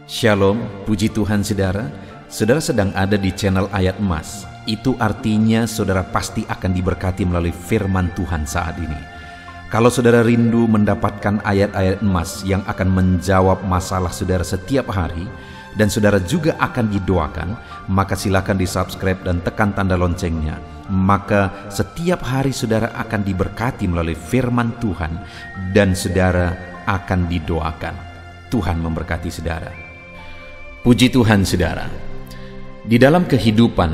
Shalom, puji Tuhan saudara. Saudara sedang ada di channel Ayat Emas. Itu artinya saudara pasti akan diberkati melalui firman Tuhan saat ini. Kalau saudara rindu mendapatkan ayat-ayat emas yang akan menjawab masalah saudara setiap hari, dan saudara juga akan didoakan, maka silakan di-subscribe dan tekan tanda loncengnya. Maka setiap hari saudara akan diberkati melalui firman Tuhan, dan saudara akan didoakan. Tuhan memberkati saudara. Puji Tuhan saudara. Di dalam kehidupan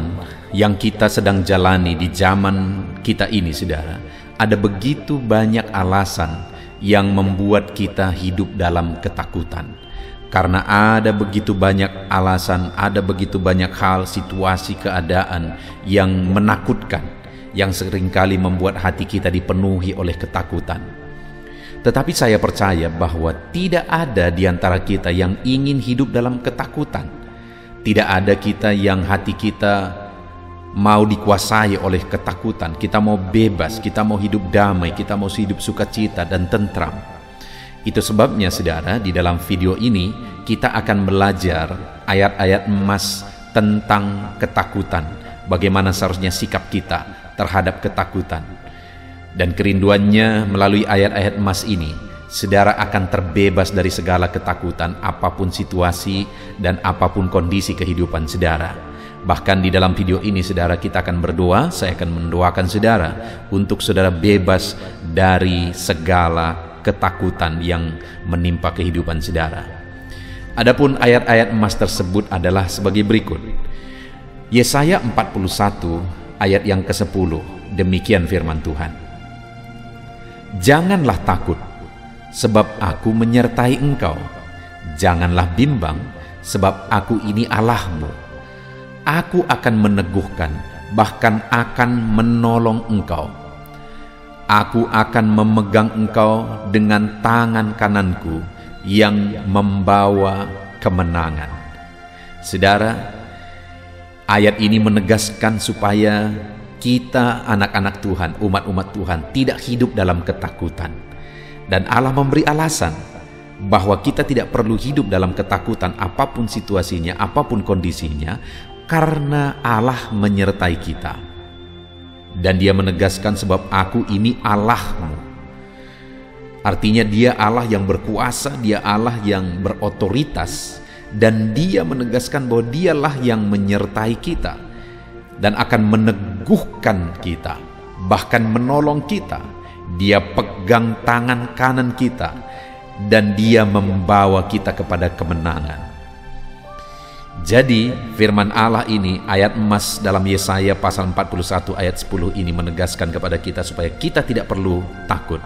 yang kita sedang jalani di zaman kita ini saudara, ada begitu banyak alasan yang membuat kita hidup dalam ketakutan. Karena ada begitu banyak alasan, ada begitu banyak hal, situasi, keadaan yang menakutkan, yang seringkali membuat hati kita dipenuhi oleh ketakutan. Tetapi saya percaya bahwa tidak ada di antara kita yang ingin hidup dalam ketakutan. Tidak ada kita yang hati kita mau dikuasai oleh ketakutan. Kita mau bebas, kita mau hidup damai, kita mau hidup sukacita dan tentram. Itu sebabnya saudara, di dalam video ini kita akan belajar ayat-ayat emas tentang ketakutan. Bagaimana seharusnya sikap kita terhadap ketakutan. Dan kerinduannya melalui ayat-ayat emas ini, saudara akan terbebas dari segala ketakutan, apapun situasi dan apapun kondisi kehidupan saudara. Bahkan di dalam video ini saudara, kita akan berdoa. Saya akan mendoakan saudara untuk saudara bebas dari segala ketakutan yang menimpa kehidupan saudara. Adapun ayat-ayat emas tersebut adalah sebagai berikut. Yesaya 41 ayat yang ke-10, demikian firman Tuhan. Janganlah takut, sebab aku menyertai engkau. Janganlah bimbang, sebab aku ini Allahmu. Aku akan meneguhkan, bahkan akan menolong engkau. Aku akan memegang engkau dengan tangan kananku yang membawa kemenangan. Saudara, ayat ini menegaskan supaya kita anak-anak Tuhan, umat-umat Tuhan tidak hidup dalam ketakutan. Dan Allah memberi alasan bahwa kita tidak perlu hidup dalam ketakutan apapun situasinya, apapun kondisinya, karena Allah menyertai kita. Dan dia menegaskan sebab aku ini Allahmu. Artinya dia Allah yang berkuasa, dia Allah yang berotoritas, dan dia menegaskan bahwa dialah yang menyertai kita dan akan meneguhkan kita, bahkan menolong kita. Dia pegang tangan kanan kita dan dia membawa kita kepada kemenangan. Jadi firman Allah ini, ayat emas dalam Yesaya pasal 41 ayat 10 ini menegaskan kepada kita supaya kita tidak perlu takut.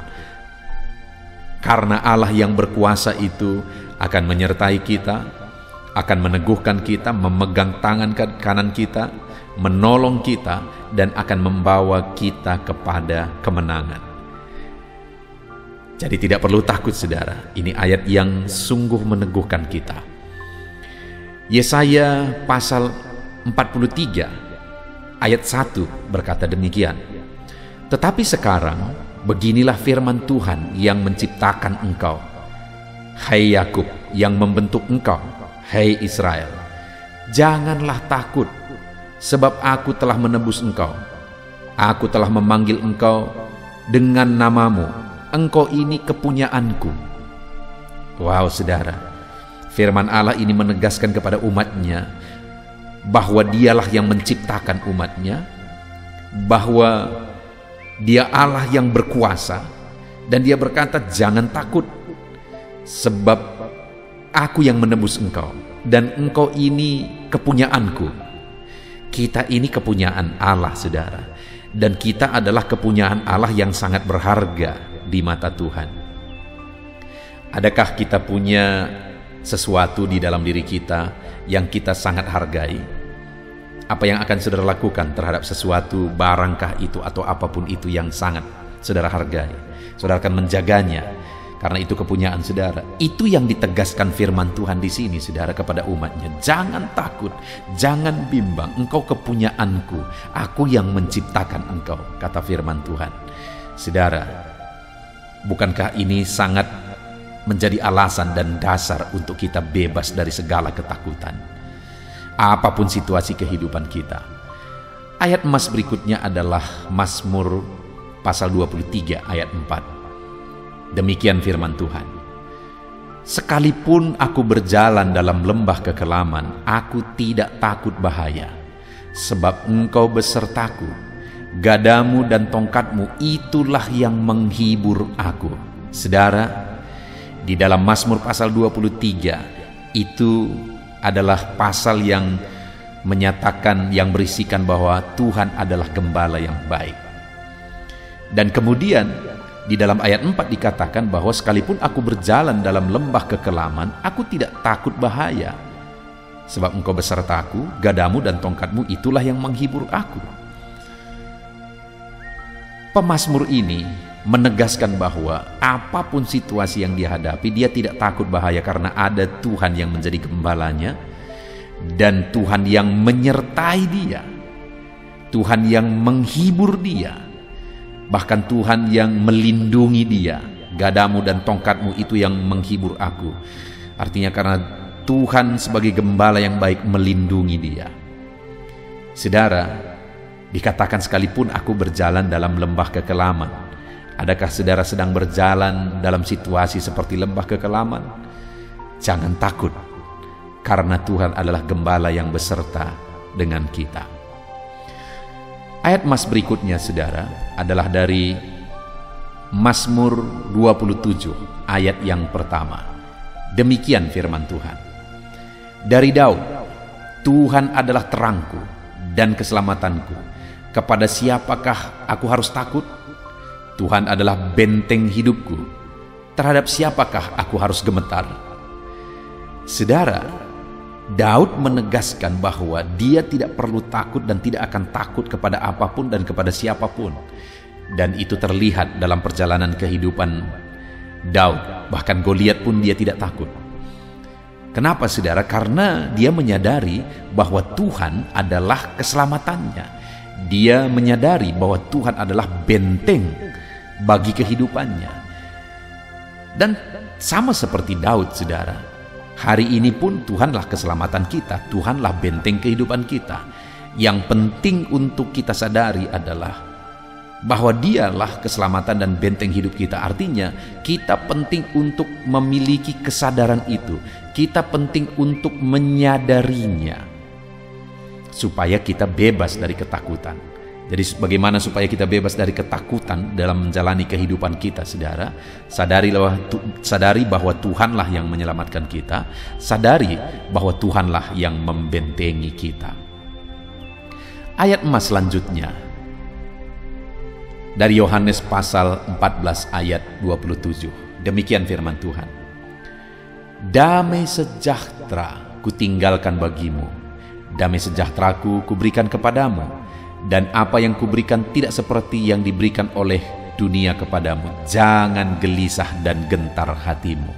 Karena Allah yang berkuasa itu akan menyertai kita, akan meneguhkan kita, memegang tangan kanan kita, menolong kita, dan akan membawa kita kepada kemenangan. Jadi tidak perlu takut saudara. Ini ayat yang sungguh meneguhkan kita. Yesaya pasal 43 ayat 1 berkata demikian. Tetapi sekarang beginilah firman Tuhan yang menciptakan engkau, hai Yakub, yang membentuk engkau, hai Israel. Janganlah takut, sebab aku telah menebus engkau. Aku telah memanggil engkau dengan namamu. Engkau ini kepunyaanku. Wow saudara, firman Allah ini menegaskan kepada umatnya bahwa dialah yang menciptakan umatnya, bahwa dia Allah yang berkuasa, dan dia berkata jangan takut, sebab aku yang menebus engkau, dan engkau ini kepunyaanku. Kita ini kepunyaan Allah saudara, dan kita adalah kepunyaan Allah yang sangat berharga di mata Tuhan. Adakah kita punya sesuatu di dalam diri kita yang kita sangat hargai? Apa yang akan saudara lakukan terhadap sesuatu, barangkah itu atau apapun itu yang sangat saudara hargai? Saudara akan menjaganya karena itu kepunyaan saudara. Itu yang ditegaskan firman Tuhan di sini saudara kepada umatnya. Jangan takut, jangan bimbang, engkau kepunyaanku, aku yang menciptakan engkau, kata firman Tuhan. Saudara, bukankah ini sangat menjadi alasan dan dasar untuk kita bebas dari segala ketakutan, apapun situasi kehidupan kita. Ayat emas berikutnya adalah Mazmur pasal 23 ayat 4. Demikian firman Tuhan. Sekalipun aku berjalan dalam lembah kekelaman, aku tidak takut bahaya, sebab Engkau besertaku. Gadamu dan tongkatmu itulah yang menghibur aku. Saudara, di dalam Mazmur pasal 23 itu adalah pasal yang menyatakan, yang berisikan bahwa Tuhan adalah gembala yang baik. Dan kemudian di dalam ayat 4 dikatakan bahwa sekalipun aku berjalan dalam lembah kekelaman, aku tidak takut bahaya, sebab Engkau besertaku, gadamu dan tongkatmu itulah yang menghibur aku. Pemazmur ini menegaskan bahwa apapun situasi yang dihadapi, dia tidak takut bahaya karena ada Tuhan yang menjadi gembalanya, dan Tuhan yang menyertai dia, Tuhan yang menghibur dia, bahkan Tuhan yang melindungi dia. Gadamu dan tongkatmu itu yang menghibur aku. Artinya karena Tuhan sebagai gembala yang baik melindungi dia. Saudara, dikatakan sekalipun aku berjalan dalam lembah kekelaman. Adakah saudara sedang berjalan dalam situasi seperti lembah kekelaman? Jangan takut, karena Tuhan adalah gembala yang beserta dengan kita. Ayat emas berikutnya, saudara, adalah dari Mazmur 27 ayat yang pertama. Demikian firman Tuhan. Dari Daud, Tuhan adalah terangku dan keselamatanku. Kepada siapakah aku harus takut? Tuhan adalah benteng hidupku. Terhadap siapakah aku harus gemetar? Saudara, Daud menegaskan bahwa dia tidak perlu takut dan tidak akan takut kepada apapun dan kepada siapapun. Dan itu terlihat dalam perjalanan kehidupan Daud. Bahkan Goliat pun dia tidak takut. Kenapa, saudara? Karena dia menyadari bahwa Tuhan adalah keselamatannya. Dia menyadari bahwa Tuhan adalah benteng bagi kehidupannya. Dan sama seperti Daud, saudara, hari ini pun Tuhanlah keselamatan kita, Tuhanlah benteng kehidupan kita. Yang penting untuk kita sadari adalah bahwa Dialah keselamatan dan benteng hidup kita. Artinya kita penting untuk memiliki kesadaran itu. Kita penting untuk menyadarinya, supaya kita bebas dari ketakutan. Jadi bagaimana supaya kita bebas dari ketakutan dalam menjalani kehidupan kita, saudara? Sadari bahwa Tuhanlah yang menyelamatkan kita. Sadari bahwa Tuhanlah yang membentengi kita. Ayat emas selanjutnya dari Yohanes pasal 14 ayat 27. Demikian firman Tuhan. Damai sejahtera kutinggalkan bagimu, damai sejahteraku kuberikan kepadamu, dan apa yang kuberikan tidak seperti yang diberikan oleh dunia kepadamu. Jangan gelisah dan gentar hatimu.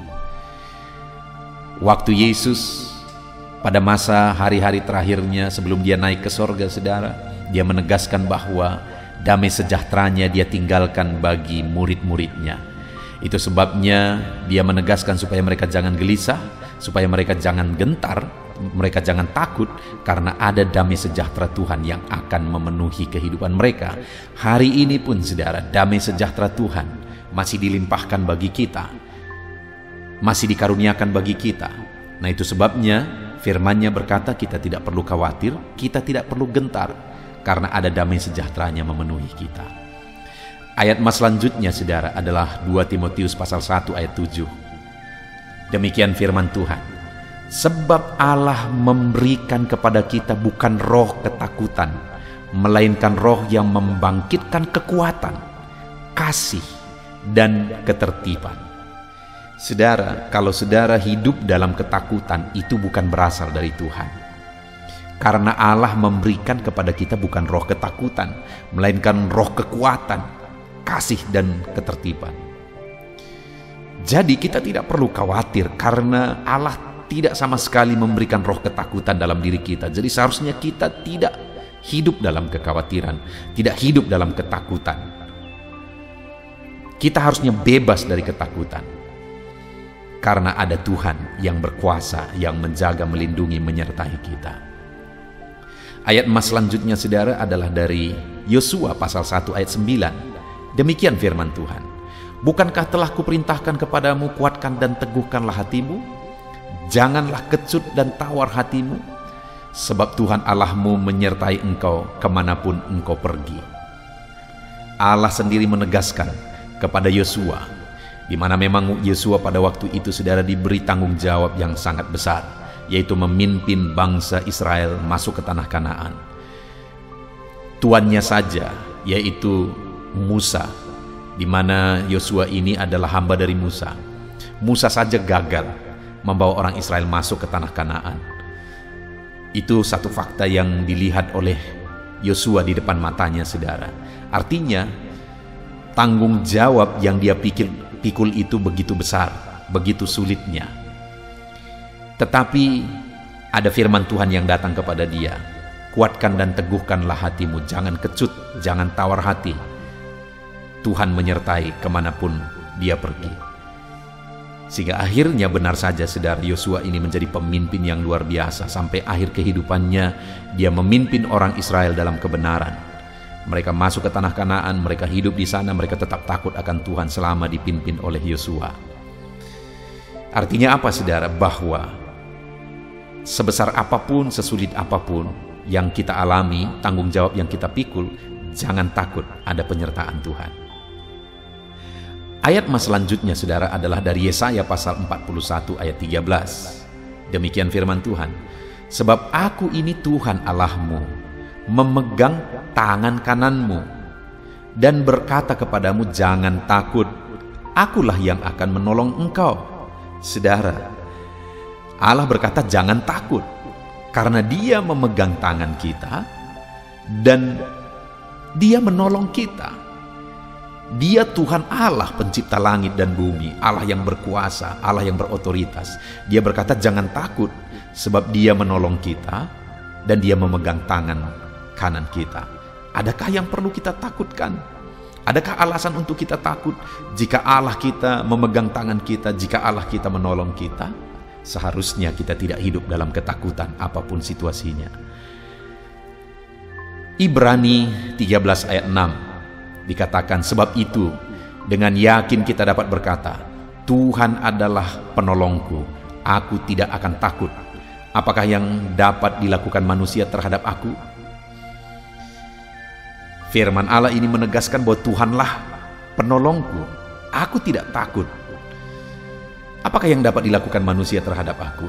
Waktu Yesus pada masa hari-hari terakhirnya sebelum dia naik ke sorga, saudara, dia menegaskan bahwa damai sejahteranya dia tinggalkan bagi murid-muridnya. Itu sebabnya dia menegaskan supaya mereka jangan gelisah, supaya mereka jangan gentar, mereka jangan takut, karena ada damai sejahtera Tuhan yang akan memenuhi kehidupan mereka. Hari ini pun, saudara, damai sejahtera Tuhan masih dilimpahkan bagi kita, masih dikaruniakan bagi kita. Nah, itu sebabnya firman-Nya berkata kita tidak perlu khawatir, kita tidak perlu gentar, karena ada damai sejahteranya memenuhi kita. Ayat mas selanjutnya, saudara, adalah 2 Timotius pasal 1 ayat 7. Demikian firman Tuhan. Sebab Allah memberikan kepada kita bukan roh ketakutan, melainkan roh yang membangkitkan kekuatan, kasih, dan ketertiban. Saudara, kalau saudara hidup dalam ketakutan, itu bukan berasal dari Tuhan. Karena Allah memberikan kepada kita bukan roh ketakutan, melainkan roh kekuatan, kasih, dan ketertiban. Jadi kita tidak perlu khawatir karena Allah tidak sama sekali memberikan roh ketakutan dalam diri kita. Jadi seharusnya kita tidak hidup dalam kekhawatiran, tidak hidup dalam ketakutan. Kita harusnya bebas dari ketakutan. karena ada Tuhan yang berkuasa, yang menjaga, melindungi, menyertai kita. Ayat emas selanjutnya saudara adalah dari Yosua pasal 1 ayat 9. Demikian firman Tuhan. Bukankah telah kuperintahkan kepadamu, kuatkan dan teguhkanlah hatimu? Janganlah kecut dan tawar hatimu, sebab Tuhan Allahmu menyertai engkau kemanapun engkau pergi. Allah sendiri menegaskan kepada Yosua, di mana memang Yosua pada waktu itu saudara diberi tanggung jawab yang sangat besar, yaitu memimpin bangsa Israel masuk ke tanah Kanaan. Tuannya saja, yaitu Musa, di mana Yosua ini adalah hamba dari Musa. Musa saja gagal membawa orang Israel masuk ke tanah Kanaan. Itu satu fakta yang dilihat oleh Yosua di depan matanya saudara. Artinya tanggung jawab yang dia pikul itu begitu besar, begitu sulitnya. Tetapi ada firman Tuhan yang datang kepada dia. Kuatkan dan teguhkanlah hatimu, jangan kecut, jangan tawar hati. Tuhan menyertai kemanapun dia pergi. Sehingga akhirnya benar saja saudara, Yosua ini menjadi pemimpin yang luar biasa. Sampai akhir kehidupannya dia memimpin orang Israel dalam kebenaran. Mereka masuk ke tanah Kanaan, mereka hidup di sana, mereka tetap takut akan Tuhan selama dipimpin oleh Yosua. Artinya apa saudara? Bahwa sebesar apapun, sesulit apapun yang kita alami, tanggung jawab yang kita pikul, jangan takut, ada penyertaan Tuhan. Ayat mas selanjutnya saudara adalah dari Yesaya pasal 41 ayat 13. Demikian firman Tuhan. Sebab aku ini Tuhan Allahmu, memegang tangan kananmu dan berkata kepadamu, jangan takut, akulah yang akan menolong engkau. Saudara, Allah berkata jangan takut, karena dia memegang tangan kita dan dia menolong kita. Dia Tuhan Allah pencipta langit dan bumi, Allah yang berkuasa, Allah yang berotoritas. Dia berkata jangan takut, sebab dia menolong kita dan dia memegang tangan kanan kita. Adakah yang perlu kita takutkan? Adakah alasan untuk kita takut jika Allah kita memegang tangan kita, jika Allah kita menolong kita? Seharusnya kita tidak hidup dalam ketakutan apapun situasinya. Ibrani 13 ayat 6 dikatakan, sebab itu dengan yakin kita dapat berkata, Tuhan adalah penolongku, aku tidak akan takut. Apakah yang dapat dilakukan manusia terhadap aku? Firman Allah ini menegaskan bahwa Tuhanlah penolongku, aku tidak takut. Apakah yang dapat dilakukan manusia terhadap aku?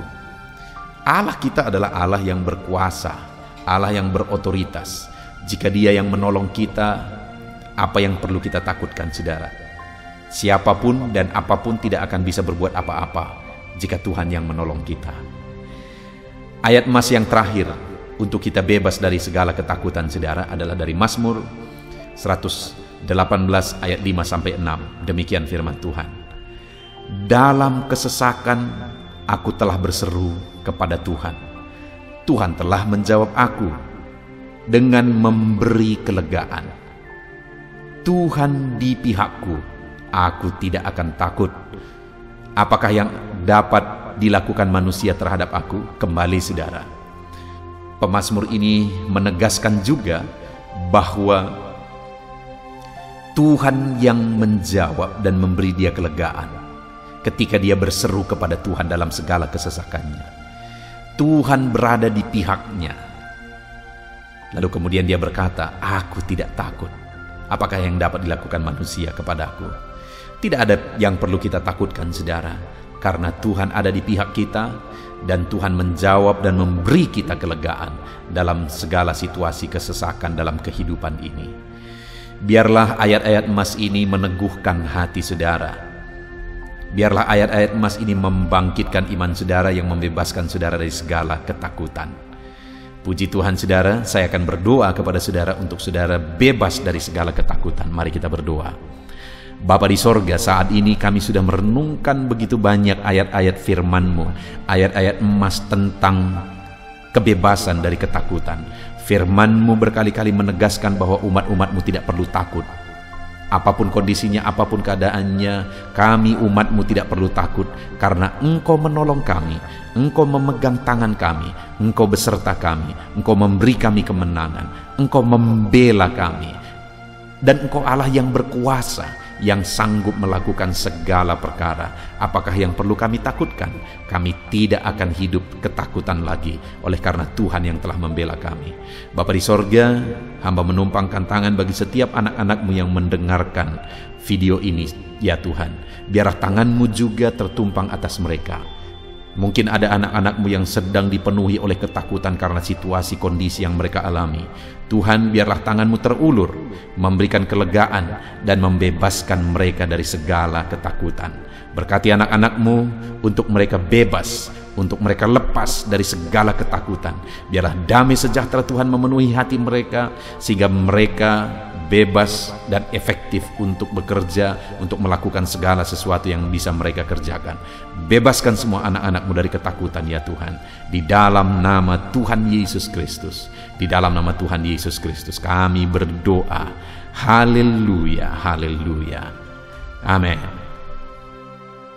Allah kita adalah Allah yang berkuasa, Allah yang berotoritas. Jika dia yang menolong kita, apa yang perlu kita takutkan saudara? Siapapun dan apapun tidak akan bisa berbuat apa-apa jika Tuhan yang menolong kita. Ayat emas yang terakhir untuk kita bebas dari segala ketakutan saudara adalah dari Mazmur 118 ayat 5-6. Demikian firman Tuhan. Dalam kesesakan aku telah berseru kepada Tuhan. Tuhan telah menjawab aku dengan memberi kelegaan. Tuhan di pihakku, aku tidak akan takut. Apakah yang dapat dilakukan manusia terhadap aku? Kembali saudara, pemazmur ini menegaskan juga bahwa Tuhan yang menjawab dan memberi dia kelegaan ketika dia berseru kepada Tuhan dalam segala kesesakannya. Tuhan berada di pihaknya. Lalu kemudian dia berkata, aku tidak takut. Apakah yang dapat dilakukan manusia kepadaku? Tidak ada yang perlu kita takutkan saudara, karena Tuhan ada di pihak kita dan Tuhan menjawab dan memberi kita kelegaan dalam segala situasi kesesakan dalam kehidupan ini. Biarlah ayat-ayat emas ini meneguhkan hati saudara. Biarlah ayat-ayat emas ini membangkitkan iman saudara yang membebaskan saudara dari segala ketakutan. Puji Tuhan saudara, saya akan berdoa kepada saudara untuk saudara bebas dari segala ketakutan. Mari kita berdoa. Bapa di sorga, saat ini kami sudah merenungkan begitu banyak ayat-ayat firman-Mu, ayat-ayat emas tentang kebebasan dari ketakutan. Firman-Mu berkali-kali menegaskan bahwa umat-umat-Mu tidak perlu takut. Apapun kondisinya, apapun keadaannya, kami umat-Mu tidak perlu takut, karena Engkau menolong kami, Engkau memegang tangan kami, Engkau beserta kami, Engkau memberi kami kemenangan, Engkau membela kami, dan Engkau Allah yang berkuasa, yang sanggup melakukan segala perkara. Apakah yang perlu kami takutkan? Kami tidak akan hidup ketakutan lagi, oleh karena Tuhan yang telah membela kami. Bapa di sorga, hamba menumpangkan tangan bagi setiap anak-anak-Mu yang mendengarkan video ini, ya Tuhan. Biarlah tangan-Mu juga tertumpang atas mereka. Mungkin ada anak-anak-Mu yang sedang dipenuhi oleh ketakutan karena situasi kondisi yang mereka alami. Tuhan, biarlah tangan-Mu terulur, memberikan kelegaan dan membebaskan mereka dari segala ketakutan. Berkati anak-anak-Mu untuk mereka bebas, untuk mereka lepas dari segala ketakutan. Biarlah damai sejahtera Tuhan memenuhi hati mereka, sehingga mereka bebas dan efektif untuk bekerja, untuk melakukan segala sesuatu yang bisa mereka kerjakan. Bebaskan semua anak-anak-Mu dari ketakutan, ya Tuhan. Di dalam nama Tuhan Yesus Kristus, di dalam nama Tuhan Yesus Kristus kami berdoa. Haleluya, haleluya. Amin.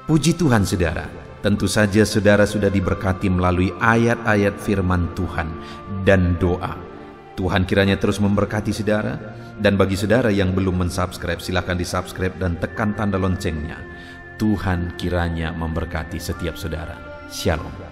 Puji Tuhan saudara. Tentu saja saudara sudah diberkati melalui ayat-ayat firman Tuhan dan doa. Tuhan kiranya terus memberkati saudara. Dan bagi saudara yang belum mensubscribe, silakan disubscribe dan tekan tanda loncengnya. Tuhan kiranya memberkati setiap saudara. Shalom.